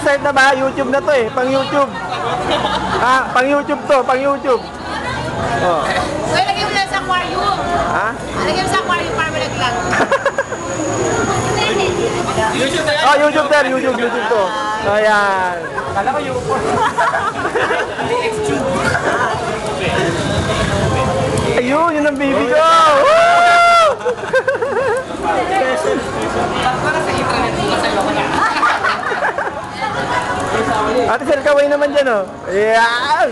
Naka-start na ba? YouTube na to eh. Pang YouTube. Ha? Pang YouTube to. Pang YouTube. Oh. So, ilagay mo lang sa aquarium. Ha? Ilagay mo sa aquarium para malaglag. Oh, YouTube sir. YouTube to. Ayan. Kala ko yung Ayun, yun ang baby ko. Woo! para sa internet ko sa loob na. Ate sir, kaway naman dyan oh. Ayan.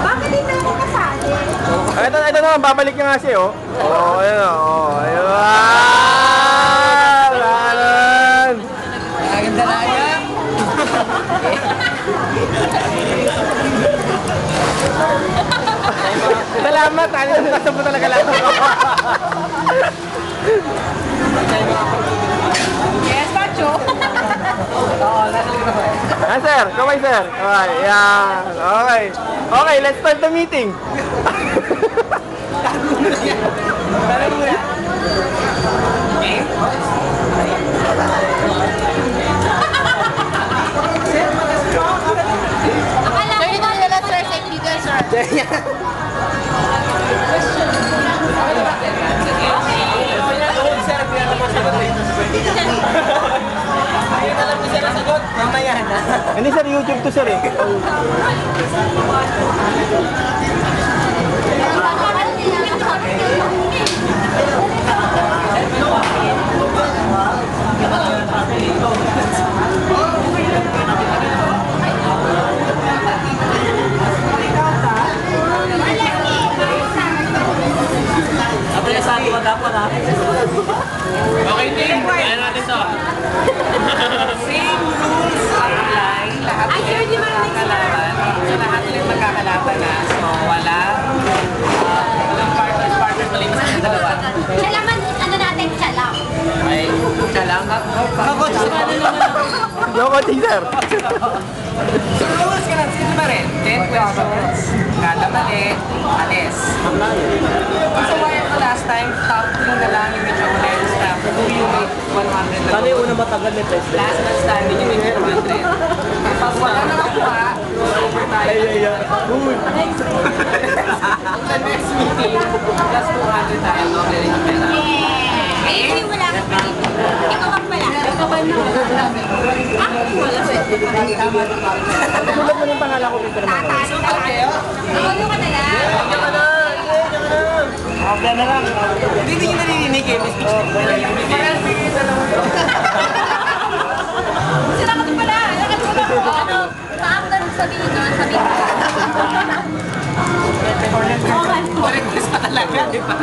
Bakit hindi na ako kasali? Ito naman, babalik niya nga siya oh. Oh, ayun oh. Ayun. Lalan. Maganda na yan. Salamat, ano yung kasama talaga lang. Yes, Pacho. Ah, sir, kaway sir. Okay, yan. Okay. Okay, let's start the meeting. Akala ko ba nila, sir, safety dyan, sir? Hindi sir, YouTube to sir eh. Okay, team. Kaya natin to. Same rules apply. Lahat Ay, sir, di marinig, sir. So, lahat ulit magkakalaban na. So, walang partners malinis sa dalawa. Siya naman, ano natin, siya lang. Ay, siya lang. Kakot, sumali naman. No coaching sir. So, rules ka lang. Sige pa rin. 10 questions. Kada mali, alis. So, why ito last time, top 3 na lang yung medyo ulit. Stop. Who you make 100 na. Kano yung unang matagal ni President? Last man standing yung medyo 100. Pag wala na nakuha, over tayo. Sa next meeting, plus 200 tayo. No? Very good. Ay, hindi wala ka pa dito. Ikaw ka pala. Ikaw ba na? Ah, wala sa ito. Tulad mo ng pangalan ko, Peter Manuel. Tatalo ka tayo. Ano ka na lang? Okay na lang. Hindi nyo narinig eh. Miss Peach. Sila ka ito pala. Ano? Paakta nung sabihin nun. Sabihin ko. Request pa talaga, di ba?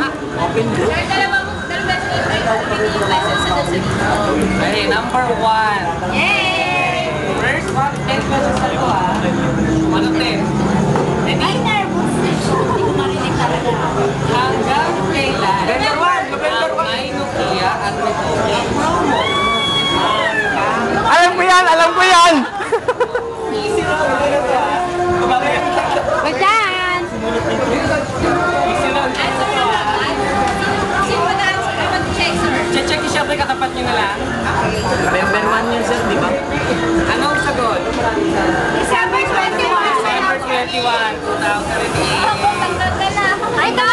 Open book. Sir, dalawang pesos sa dito. Okay, number 1. Yay! First one, 10 pesos na ito ah. Ano 10? Ay, nervous na siya. Hindi ko marinig talaga. Hanggang kailan? Ang may Nokia at Nokia promo. Alam ko yan, alam ko yan. Easy lang. We're done! Easy lang. Answer na lang. Sino ba na-answer na mag-check, sir? Check yung siyempre katapat nyo na lang. Member 1 yun, sir, di ba? Anong sagot? December 21. December 21, 2008. Ay, ka!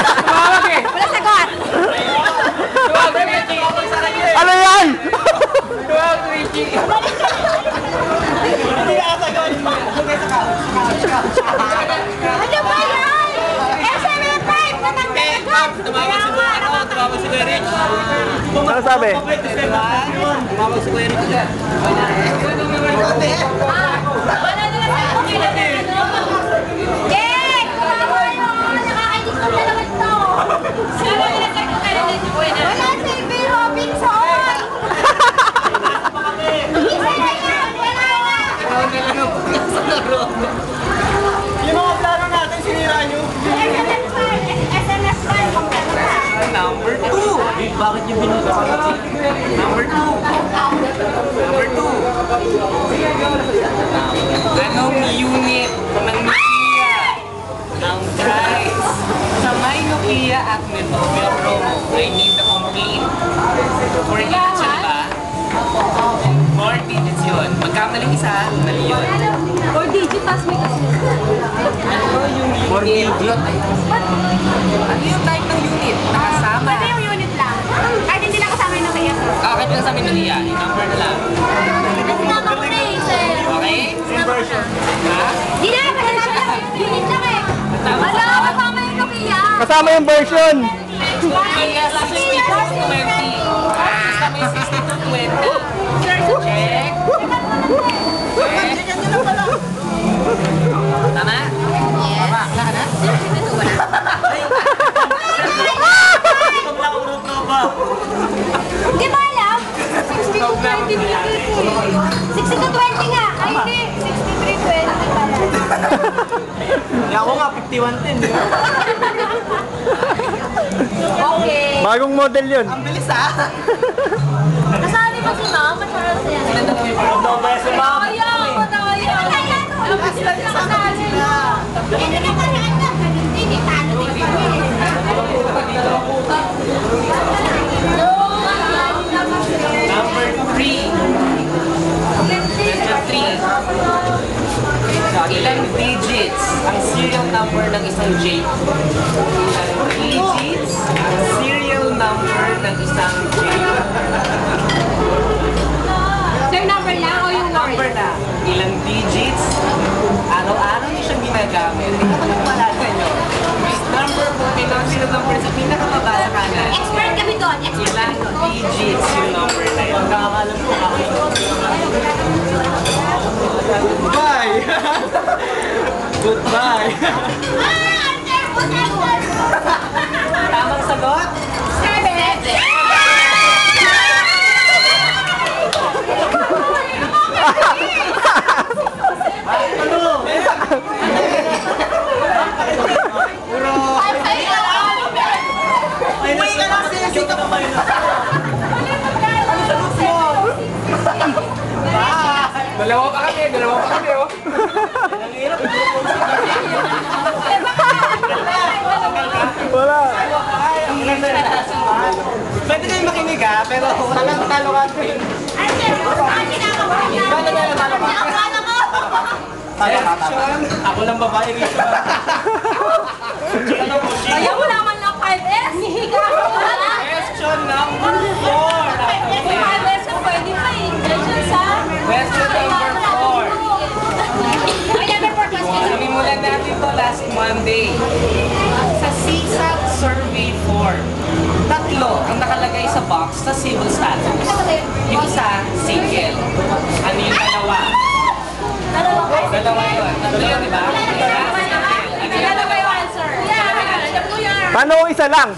Tumawag eh! Wala sagot! Tumawag Richie! Ano yan? Tumawag Richie! Ano ba yan? SM5! Natanggal agad! Tumawag si Kuya ako, tumawag si Kuya Rich. Ano sabi? Tumawag si Kuya Rich dyan. Wala nila sa okay na ano? Yay! Nakakainis ko na naman to! Sino nila sa kakainin si Kuya na? Wala si B. Robinson! Isa na yan! Wala na! Yung mga plano natin, sinira nyo. SMS pa! Number 2. Bakit yung binuto sa Number 2. Number 2. Anong unit ng Nokia ang price sa Nokia at Metrovia promo. I need the complete. 4 digits yun ba? 4 digits yun. Magkamaling isa, mali yun. 4 digit, tas may kasi. 4 digit? Ano yung type ng unit? Nakasama. Pwede yung unit lang. Kahit hindi lang kasama yung Nokia. Kahit lang sa Minolia, yung number na lang. Kasama ko na eh, sir. Okay? Inversion. Ha? Di na, kasama lang yung unit lang eh. Wala, kasama yung Nokia. Kasama yung version. Nokia 6220. Basta may 6220. Check. Check. Tama? Yes. Tama. Wala ka na? Di ba alam? 60 to 20 60 to 20 nga. Ay, hindi. 6320 pala. Ako nga, 5110. di ba? Okay. Bagong model yun. Ang bilis ah. Kasali pa si mama, Charles yan. Ano ba si ma'am? Ayaw, mataya. Tapos lang kasali. Hindi na kasi anak. Hindi, talo din kami. Number 3. Number 3. Ilang digits ang serial number ng isang J? Ilang digits ang serial number ng isang J? Sir, number lang o yung Number na. Ilang digits? Araw-araw niyo siyang ginagamit. Hindi ko lang malala nyo. Number po, pinang number sa pinakababa sa kanan. Expert kami doon. Expert Ilang kami doon. digits yung number na yun? Nakakalam ko ako. Goodbye! Goodbye! Answer po, answer. Tamang sagot? 7. Ano? Puro... Uwi ka lang, sinisika pa ba yun? Dalawa pa kami, oh. Wala. Pwede kayo makinig ah, pero walang talo ka rin. Answer po. Ang kinakabahan na. Akala ko. Ako lang babae rito. Ayaw mo naman ng 5S. Hihiga ko wala. Question number 4. Yes, 5S na pwede pa eh. Question sa... Question number 4. Ay, number 4 question. Sinimulan natin to last Monday. Sa CSAT Survey form, 3 ang nakalagay sa box sa civil status. Yung isa, single. Ano yung dalawa? Dalawa yun. Tatlo yun, di ba? Isa, single. Dalawa yung answer. Yeah. Paano kung isa lang?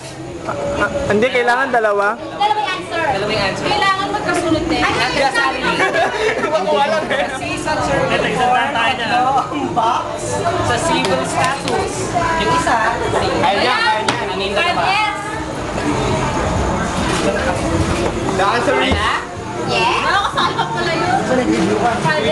Hindi kailangan dalawa. Dalawa yung answer. Dalawa yung answer. Kailangan magkasunod din. Nagkasali. Walang Sa CSAT Survey form, 3 ang box sa civil status. Yung isa, single. Ano yung dalawa? 5S. The answer is... Yes? Nakakasali pa pala yun.